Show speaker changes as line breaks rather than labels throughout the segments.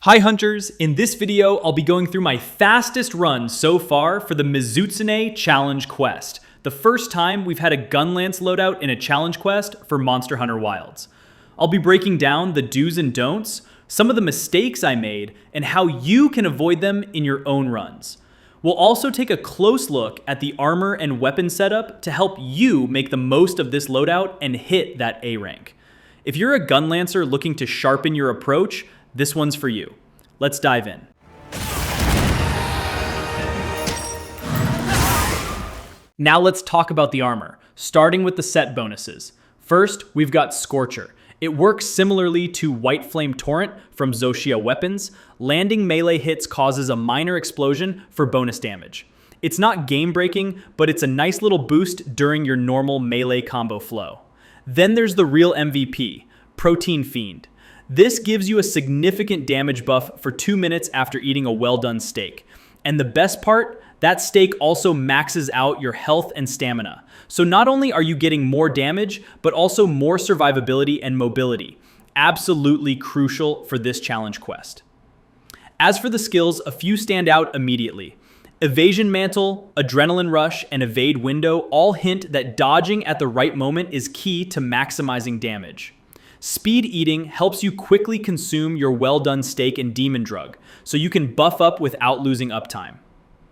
Hi Hunters, in this video I'll be going through my fastest run so far for the Mizutsune Challenge Quest, the first time we've had a Gunlance loadout in a challenge quest for Monster Hunter Wilds. I'll be breaking down the do's and don'ts, some of the mistakes I made, and how you can avoid them in your own runs. We'll also take a close look at the armor and weapon setup to help you make the most of this loadout and hit that A rank. If you're a Gunlancer looking to sharpen your approach, this one's for you. Let's dive in. Now let's talk about the armor, starting with the set bonuses. First, we've got Scorcher. It works similarly to White Flame Torrent from Zoshia Weapons. Landing melee hits causes a minor explosion for bonus damage. It's not game-breaking, but it's a nice little boost during your normal melee combo flow. Then there's the real MVP, Protein Fiend. This gives you a significant damage buff for 2 minutes after eating a well-done steak. And the best part, that steak also maxes out your health and stamina. So not only are you getting more damage, but also more survivability and mobility. Absolutely crucial for this challenge quest. As for the skills, a few stand out immediately. Evasion Mantle, Adrenaline Rush, and Evade Window all hint that dodging at the right moment is key to maximizing damage. Speed Eating helps you quickly consume your well-done steak and demon drug, so you can buff up without losing uptime.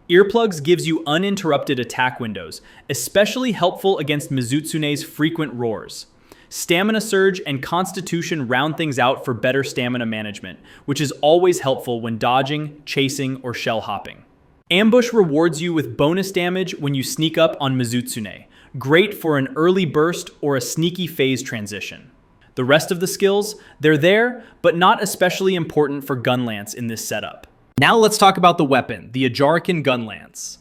Earplugs gives you uninterrupted attack windows, especially helpful against Mizutsune's frequent roars. Stamina Surge and Constitution round things out for better stamina management, which is always helpful when dodging, chasing, or shell hopping. Ambush rewards you with bonus damage when you sneak up on Mizutsune, great for an early burst or a sneaky phase transition. The rest of the skills, they're there, but not especially important for Gunlance in this setup. Now let's talk about the weapon, the Ajarakan Gunlance.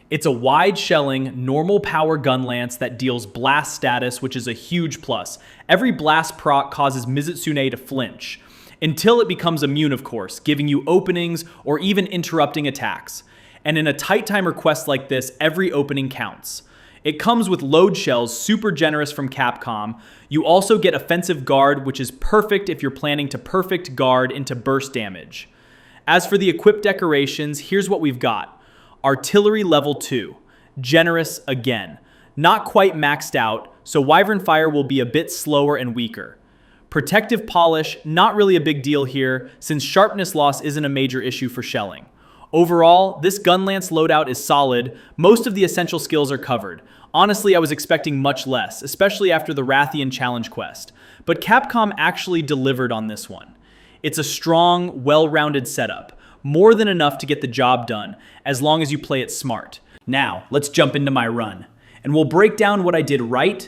It's a wide shelling, normal power Gunlance that deals blast status, which is a huge plus. Every blast proc causes Mizutsune to flinch, until it becomes immune, of course, giving you openings or even interrupting attacks. And in a tight timer quest like this, every opening counts. It comes with load shells, super generous from Capcom. You also get offensive guard, which is perfect if you're planning to perfect guard into burst damage. As for the equip decorations, here's what we've got. Artillery level 2, generous again. Not quite maxed out, so Wyvern Fire will be a bit slower and weaker. Protective polish, not really a big deal here, since sharpness loss isn't a major issue for shelling. Overall, this Gunlance loadout is solid. Most of the essential skills are covered. Honestly, I was expecting much less, especially after the Rathian Challenge Quest. But Capcom actually delivered on this one. It's a strong, well-rounded setup. More than enough to get the job done, as long as you play it smart. Now, let's jump into my run. And we'll break down what I did right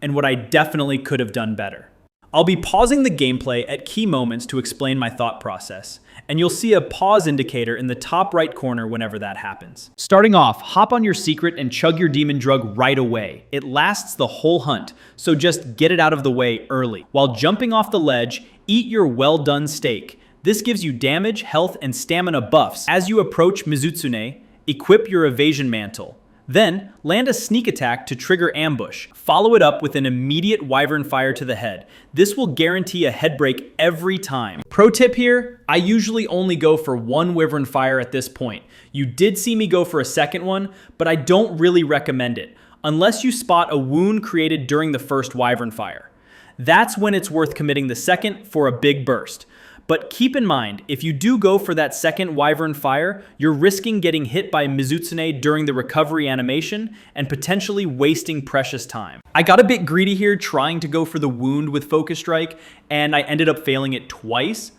and what I definitely could have done better. I'll be pausing the gameplay at key moments to explain my thought process, and you'll see a pause indicator in the top right corner whenever that happens. Starting off, hop on your secret and chug your demon drug right away. It lasts the whole hunt, so just get it out of the way early. While jumping off the ledge, eat your well-done steak. This gives you damage, health, and stamina buffs. As you approach Mizutsune, equip your Evasion Mantle. Then, land a sneak attack to trigger ambush. Follow it up with an immediate Wyvern Fire to the head. This will guarantee a head break every time. Pro tip here, I usually only go for one Wyvern Fire at this point. You did see me go for a second one, but I don't really recommend it, unless you spot a wound created during the first Wyvern Fire. That's when it's worth committing the second for a big burst. But keep in mind, if you do go for that second Wyvern Fire, you're risking getting hit by Mizutsune during the recovery animation and potentially wasting precious time. I got a bit greedy here trying to go for the wound with Focus Strike, and I ended up failing it twice.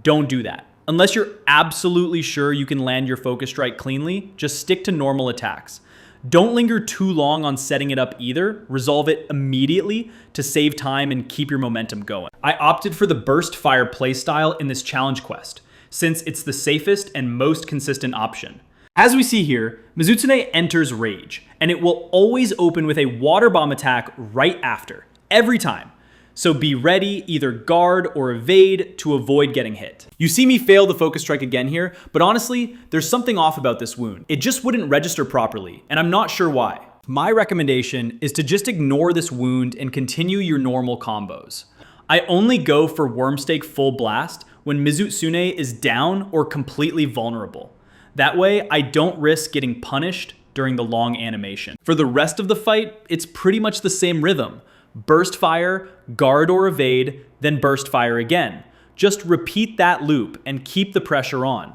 Don't do that. Unless you're absolutely sure you can land your Focus Strike cleanly, just stick to normal attacks. Don't linger too long on setting it up either. Resolve it immediately to save time and keep your momentum going. I opted for the Burst Fire playstyle in this challenge quest, since it's the safest and most consistent option. As we see here, Mizutsune enters Rage, and it will always open with a Water Bomb attack right after, every time. So be ready, either guard or evade to avoid getting hit. You see me fail the Focus Strike again here, but honestly, there's something off about this wound. It just wouldn't register properly, and I'm not sure why. My recommendation is to just ignore this wound and continue your normal combos. I only go for Wyrmstake full blast, when Mizutsune is down or completely vulnerable. That way, I don't risk getting punished during the long animation. For the rest of the fight, it's pretty much the same rhythm. Burst fire, guard or evade, then burst fire again. Just repeat that loop and keep the pressure on.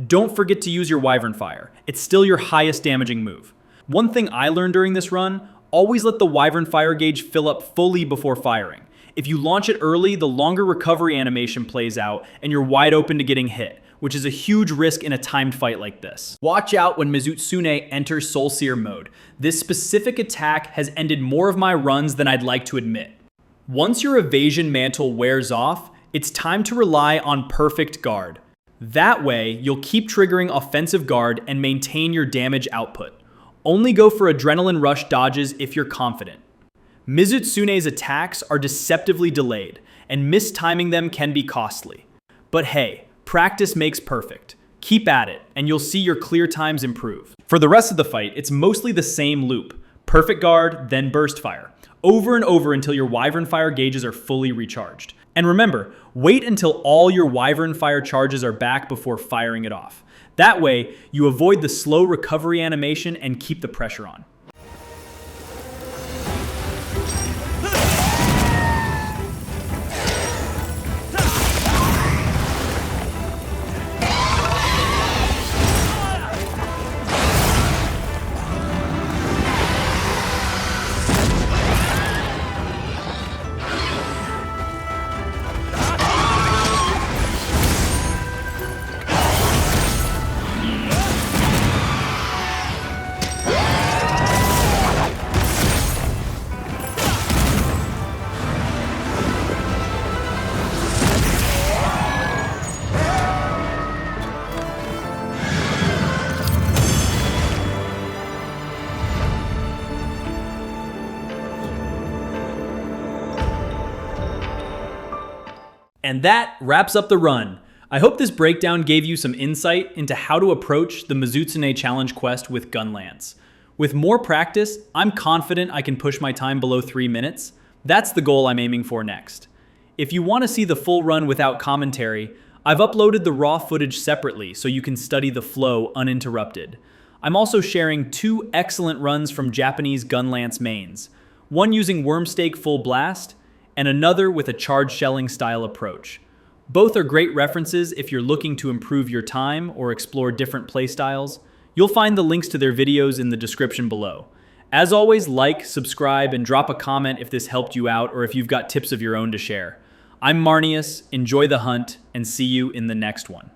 Don't forget to use your Wyvern Fire. It's still your highest damaging move. One thing I learned during this run, always let the Wyvern Fire gauge fill up fully before firing. If you launch it early, the longer recovery animation plays out and you're wide open to getting hit, which is a huge risk in a timed fight like this. Watch out when Mizutsune enters Soulseer mode. This specific attack has ended more of my runs than I'd like to admit. Once your evasion mantle wears off, it's time to rely on perfect guard. That way, you'll keep triggering offensive guard and maintain your damage output. Only go for adrenaline rush dodges if you're confident. Mizutsune's attacks are deceptively delayed, and mistiming them can be costly. But hey, practice makes perfect. Keep at it, and you'll see your clear times improve. For the rest of the fight, it's mostly the same loop. Perfect guard, then burst fire. Over and over until your Wyvern Fire gauges are fully recharged. And remember, wait until all your Wyvern Fire charges are back before firing it off. That way, you avoid the slow recovery animation and keep the pressure on. And that wraps up the run. I hope this breakdown gave you some insight into how to approach the Mizutsune Challenge Quest with Gunlance. With more practice, I'm confident I can push my time below 3 minutes. That's the goal I'm aiming for next. If you want to see the full run without commentary, I've uploaded the raw footage separately so you can study the flow uninterrupted. I'm also sharing 2 excellent runs from Japanese Gunlance mains, one using Wyrmstake full blast, and another with a charge shelling style approach. Both are great references if you're looking to improve your time or explore different playstyles. You'll find the links to their videos in the description below. As always, like, subscribe, and drop a comment if this helped you out or if you've got tips of your own to share. I'm Marneus, enjoy the hunt, and see you in the next one.